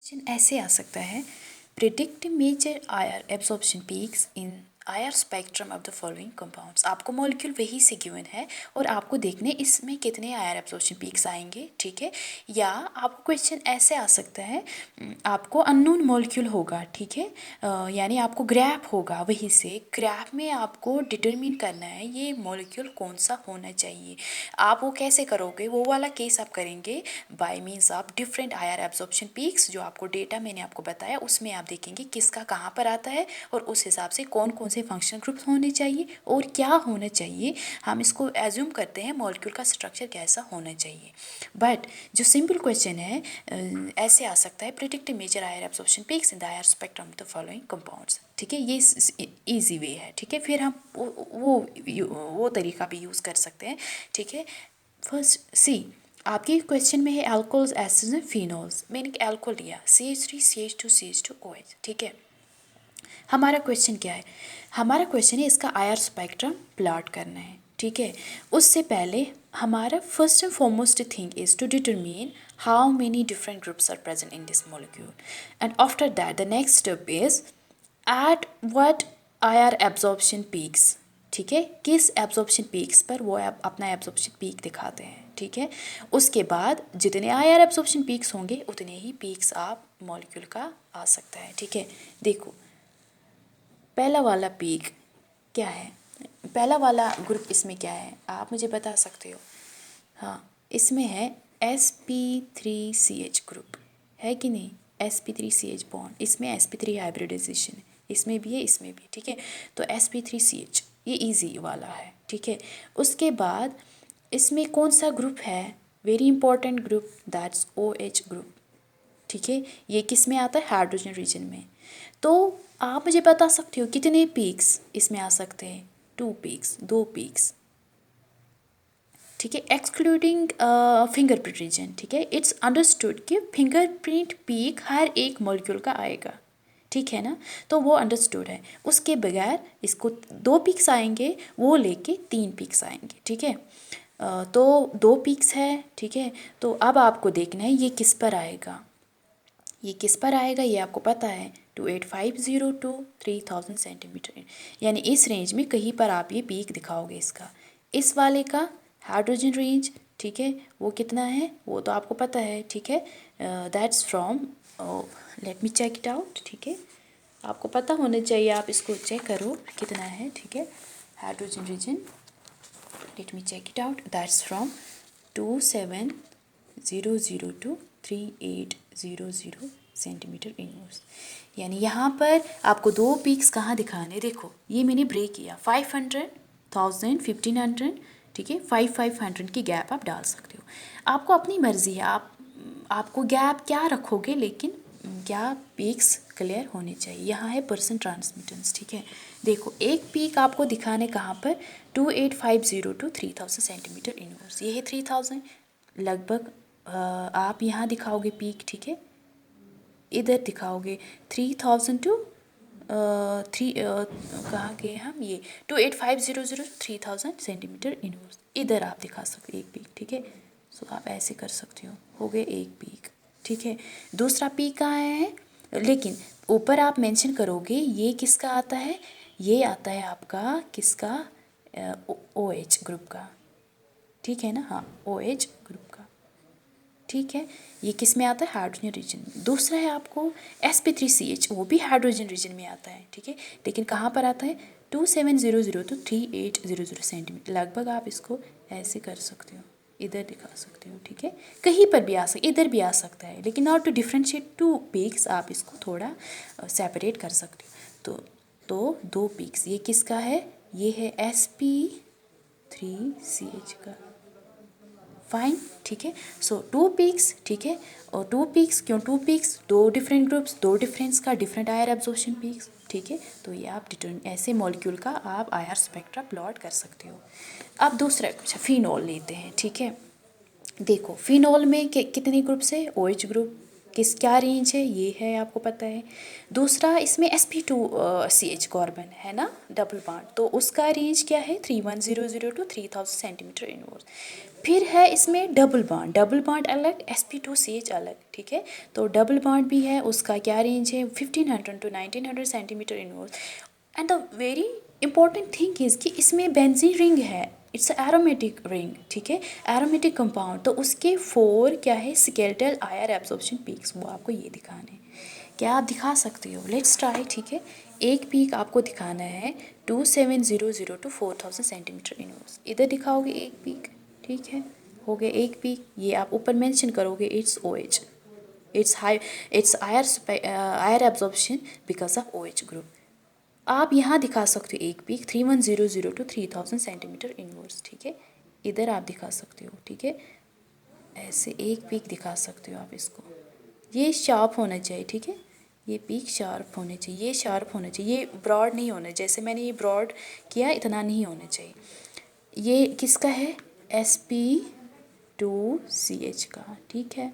Question ऐसे आ सकता है, predict major IR absorption peaks in IR spectrum of the following compounds. आपको मॉलिक्यूल वही से गिवन है और आपको देखने इसमें कितने आयर एब्जॉर्प्शन पीक्स आएंगे, ठीक है। या आपको क्वेश्चन ऐसे आ सकता है, आपको अननोन मॉलिक्यूल होगा, ठीक है, यानी आपको ग्राफ होगा, वहीं से ग्राफ में आपको डिटरमिन करना है ये मॉलिक्यूल कौन सा होना चाहिए। आप वो कैसे करोगे, वो वाला केस आप करेंगे by means of different IR absorption peaks. जो आपको डेटा मैंने आपको बताया उसमें आप देखेंगे किसका कहाँ पर आता है और उस हिसाब से कौन कौन से फंक्शनल ग्रुप्स होने चाहिए और क्या होना चाहिए। हम इसको एज्यूम करते हैं मॉलिक्यूल का स्ट्रक्चर कैसा होना चाहिए। बट जो सिंपल क्वेश्चन है ऐसे आ सकता है, predict major IR absorption peaks in the IR spectrum of the following compounds, ठीक है। ये इजी वे है, ठीक है। फिर हम वो तरीका भी यूज़ कर सकते हैं, ठीक है। फर्स्ट सी, आपके क्वेश्चन में है अल्कोहल्स, एसिड्स एंड फिनोल्स। मैंने अल्कोहल लिया CH3 CH2 CH2 OH, ठीक है। हमारा क्वेश्चन क्या है, हमारा क्वेश्चन है इसका आयर स्पेक्ट्रम प्लॉट करना है, ठीक है। उससे पहले हमारा first and foremost thing is to determine how many different groups are present in this molecule and after that the next step is at what IR absorption peaks, ठीक है, किस एब्जॉर्प्शन पीक्स पर वो अपना एब्जॉर्प्शन पीक दिखाते हैं, ठीक है। उसके बाद जितने आयर एब्जॉर्प्शन पीक्स होंगे उतने ही पीक्स आप मॉलिक्यूल का आ सकता है, ठीक है। देखो पहला वाला पीक क्या है, पहला वाला ग्रुप इसमें क्या है आप मुझे बता सकते हो। हाँ, इसमें है sp3CH ग्रुप, है कि नहीं। sp3CH बॉन्ड, इसमें sp3 हाइब्रिडाइजेशन है, इसमें भी है इसमें भी, ठीक है। तो sp3CH ये इजी वाला है, ठीक है। उसके बाद इसमें कौन सा ग्रुप है, very important group, that's OH group, ठीक है। ये किस में आता है, हाइड्रोजन रीजन में। तो आप मुझे बता सकते हो कितने पीक्स इसमें आ सकते हैं, 2 पीक्स, 2 पीक्स, ठीक है, एक्सक्लूडिंग फिंगरप्रिंट रीजन, ठीक है। इट्स अंडरस्टूड कि फिंगरप्रिंट पीक हर एक मॉलिक्यूल का आएगा, ठीक है ना। तो वो अंडरस्टूड है, उसके बगैर इसको 2 पीक्स आएंगे, वो लेके 3 पीक्स आएंगे, ठीक है। तो 2 पीक्स है, ठीक है। तो अब आपको देखना है ये किस पर आएगा, ये किस पर आएगा, ये आपको पता है 28502 to 3000 सेंटीमीटर, यानी इस रेंज में कहीं पर आप ये पीक दिखाओगे इसका। इस वाले का हाइड्रोजन रेंज, ठीक है, वो कितना है वो तो आपको पता है, ठीक है। That's from, let me check it out, ठीक है। आपको पता होना चाहिए, आप इसको चेक करो कितना है, ठीक है। Hydrogen region, let me check it out, that's from 2700 to 3800 centimetre inverse. यानी यहाँ पर आपको 2 पीक्स कहाँ दिखाने, देखो ये मैंने ब्रेक किया 500, 1000, 1500, ठीक है, 500 की गैप आप डाल सकते हो, आपको अपनी मर्जी है, आपको गैप क्या रखोगे, लेकिन क्या पीक्स क्लियर होने चाहिए। यहाँ है परसेंट ट्रांसमिटेंस, ठीक है। देखो एक पीक आपको दिखाने कहाँ पर, 2850 to 3000 सेंटीमीटर इनवर्स, ये है 3000 लगभग। आप यहाँ दिखाओगे पीक, ठीक है, इधर दिखाओगे 3000 टू कहाँ गए हम, ये 28500 3000 सेंटीमीटर इनवर्स, इधर आप दिखा सकते हो एक पीक, ठीक है। सो आप ऐसे कर सकते हो गए एक पीक, ठीक है। दूसरा पीक कहाँ है, लेकिन ऊपर आप मेंशन करोगे ये किसका आता है, ये आता है आपका किसका, OH ग्रुप का, ठीक है ना, हाँ OH ग्रुप का, ठीक है। ये किस में आता है, हाइड्रोजन रीजन में। दूसरा है आपको sp3CH, वो भी हाइड्रोजन रीजन में आता है, ठीक है, लेकिन कहाँ पर आता है 2700 to 3800 सेंटीमीटर, लगभग आप इसको ऐसे कर सकते हो, इधर दिखा सकते हो, ठीक है। कहीं पर भी आ सकता, इधर भी आ सकता है, लेकिन नॉट टू डिफ्रेंशिएट 2 पीक्स, आप इसको थोड़ा सेपरेट कर सकते हो। तो 2 पीक्स, ये किसका है, ये है sp3CH का, फाइन, ठीक है। सो 2 पीक्स, ठीक है। और 2 पीक्स क्यों, 2 पीक्स, 2 डिफरेंट ग्रुप्स, 2 डिफरेंस का डिफरेंट आयर एब्जॉर्प्शन पीक्स, ठीक है। तो ये आप ऐसे मॉलिक्यूल का आप आयर स्पेक्ट्रा प्लॉट कर सकते हो। अब दूसरा अच्छा फिनॉल लेते हैं, ठीक है। देखो फिनॉल में कितने ग्रुप्स है, OH ग्रुप, किस क्या रेंज है ये है आपको पता है। दूसरा इसमें sp2CH कार्बन है ना, डबल बॉन्ड, तो उसका रेंज क्या है 3100 to 3000 सेंटीमीटर इनवर्स। फिर है इसमें डबल बॉन्ड अलग, sp2CH अलग, ठीक है। तो डबल बॉन्ड भी है, उसका क्या रेंज है 1500 to 1900 centimetre inverse. And the very important thing is कि इसमें बेंजीन रिंग है, इट्स एरोमेटिक रिंग, ठीक है, एरोमेटिक कंपाउंड। तो उसके 4 क्या है स्केलेटल आयर एब्जॉर्प्शन पीक्स, वो आपको ये दिखाने हैं। क्या आप दिखा सकते हो? लेट्स ट्राई, ठीक है। एक पीक आपको दिखाना है 2700 to 4000 सेंटीमीटर इनवर्स। इधर दिखाओगे एक पीक, ठीक है, हो गया एक पीक। ये आप ऊपर मेंशन करोगे it's OH, it's high, it's IR absorption because of OH group. आप यहाँ दिखा सकते हो एक पीक 3100 to 3000 सेंटीमीटर इनवर्स, ठीक है। इधर आप दिखा सकते हो, ठीक है, ऐसे एक पीक दिखा सकते हो आप इसको। ये शार्प होना चाहिए, ठीक है, ये पीक शार्प होने चाहिए, ये शार्प होना चाहिए, ये ब्रॉड नहीं होना, जैसे मैंने ये ब्रॉड किया इतना नहीं होना चाहिए। ये किसका है? sp2CH का, ठीक है।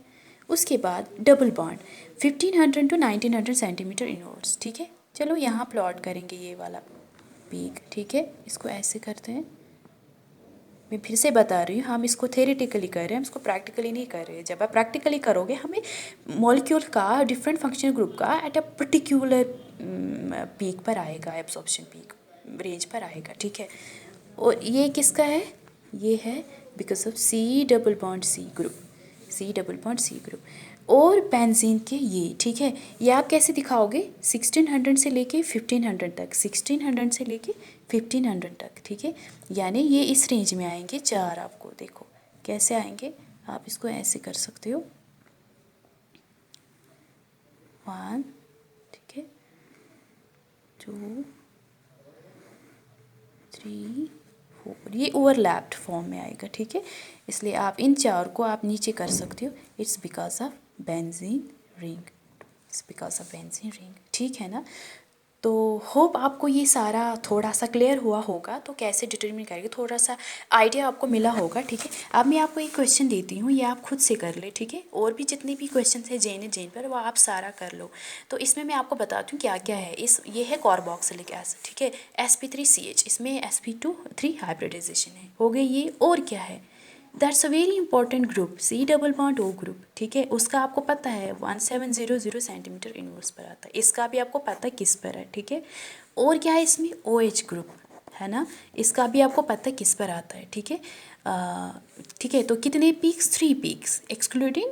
उसके बाद double bond 1500 to 1900 centimetre inverse, ठीक है। चलो यहाँ प्लॉट करेंगे ये वाला पीक, ठीक है। इसको ऐसे करते हैं, मैं फिर से बता रही हूँ, हम इसको थेरेटिकली कर रहे हैं, हम इसको प्रैक्टिकली नहीं कर रहे हैं। जब आप प्रैक्टिकली करोगे हमें मॉलिक्यूल का डिफरेंट फंक्शनल ग्रुप का एट अ पर्टिकुलर पीक पर आएगा, एब्जॉर्प्शन पीक रेंज पर आएगा, ठीक है। और ये किसका है? ये है because of C double bond C group और बेंजीन के ये, ठीक है। ये आप कैसे दिखाओगे? 1600 से लेके 1500 तक, 1600 से लेके 1500 तक, ठीक है। यानी ये इस रेंज में आएंगे चार। आपको देखो कैसे आएंगे, आप इसको ऐसे कर सकते हो 1, ठीक है, 2, 3, 4, ये ओवरलैप्ड फॉर्म में आएगा, ठीक है। इसलिए आप इन चार को आप नीचे कर सकते हो। It's because of benzene ring, it's because of benzene ring, ठीक है ना। तो होप आपको ये सारा थोड़ा सा क्लियर हुआ होगा, तो कैसे डिटरमिन करेंगे थोड़ा सा आइडिया आपको मिला होगा, ठीक है। अब मैं आपको एक क्वेश्चन देती हूँ, ये आप खुद से कर ले, ठीक है। और भी जितने भी क्वेश्चन है जेन पर वो आप सारा कर लो। तो इसमें मैं आपको बताती हूँ क्या क्या है। ये है कार्बोक्सिलिक एसिड, ठीक है, sp3CH, इसमें sp2 हाइब्रिडाइजेशन है, हो गई ये। और क्या है? That's a very important group, C double bond O group, ठीक है। उसका आपको पता है 1700 सेंटीमीटर इनवर्स पर आता है, इसका भी आपको पता है किस पर है, ठीक है। और क्या है इसमें? OH ग्रुप है ना, इसका भी आपको पता है किस पर आता है, ठीक है। ठीक है, तो कितने peaks? 3 peaks excluding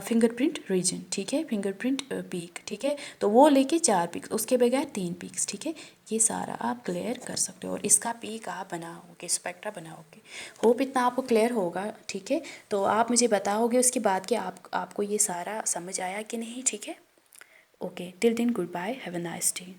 fingerprint region, ठीक है, फिंगरप्रिंट पीक, ठीक है। तो वो लेके 4 पीक्स, उसके बगैर 3 पीक्स, ठीक है। ये सारा आप क्लियर कर सकते हो और इसका पीक आप बनाओगे, स्पेक्ट्रा बनाओगे। होप इतना आपको क्लियर होगा, ठीक है। तो आप मुझे बताओगे उसके बाद कि आपको ये सारा समझ आया कि नहीं, ठीक है। Okay, till then good bye, have a nice day.